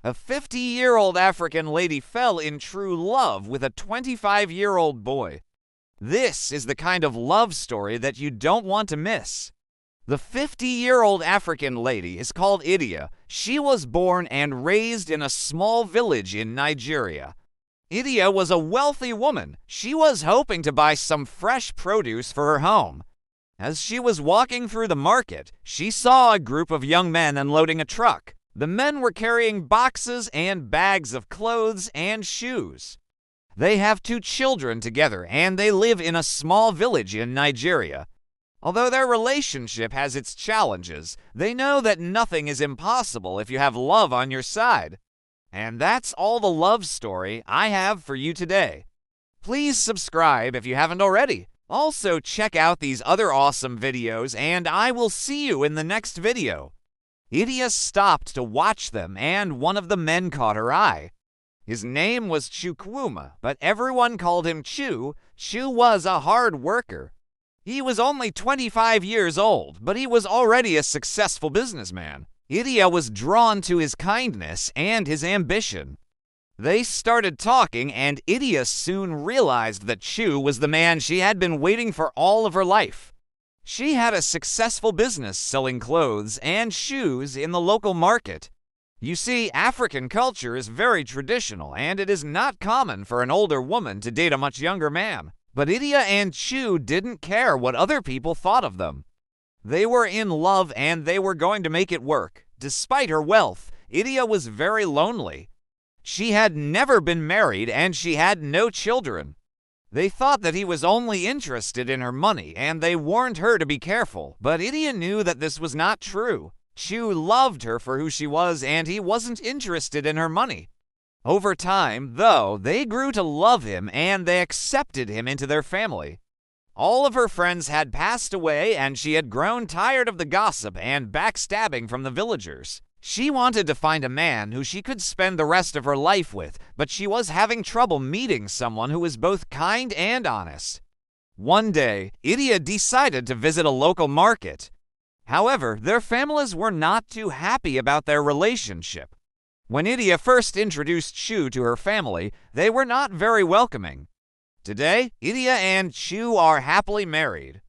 A 50-year-old African lady fell in true love with a 25-year-old boy. This is the kind of love story that you don't want to miss. The 50-year-old African lady is called Idia. She was born and raised in a small village in Nigeria. Idia was a wealthy woman. She was hoping to buy some fresh produce for her home. As she was walking through the market, she saw a group of young men unloading a truck. The men were carrying boxes and bags of clothes and shoes. They have 2 children together, and they live in a small village in Nigeria. Although their relationship has its challenges, they know that nothing is impossible if you have love on your side. And that's all the love story I have for you today. Please subscribe if you haven't already. Also, check out these other awesome videos, and I will see you in the next video. Idia stopped to watch them, and one of the men caught her eye. His name was Chukwuma, but everyone called him Chu. Chu was a hard worker. He was only 25 years old, but he was already a successful businessman. Idia was drawn to his kindness and his ambition. They started talking, and Idia soon realized that Chu was the man she had been waiting for all of her life. She had a successful business selling clothes and shoes in the local market. You see, African culture is very traditional, and it is not common for an older woman to date a much younger man. But Idia and Chu didn't care what other people thought of them. They were in love, and they were going to make it work. Despite her wealth, Idia was very lonely. She had never been married, and she had no children. They thought that he was only interested in her money, and they warned her to be careful, but Idia knew that this was not true. Chu loved her for who she was, and he wasn't interested in her money. Over time, though, they grew to love him, and they accepted him into their family. All of her friends had passed away, and she had grown tired of the gossip and backstabbing from the villagers. She wanted to find a man who she could spend the rest of her life with, but she was having trouble meeting someone who was both kind and honest. One day, Idia decided to visit a local market. However, their families were not too happy about their relationship. When Idia first introduced Chu to her family, they were not very welcoming. Today, Idia and Chu are happily married.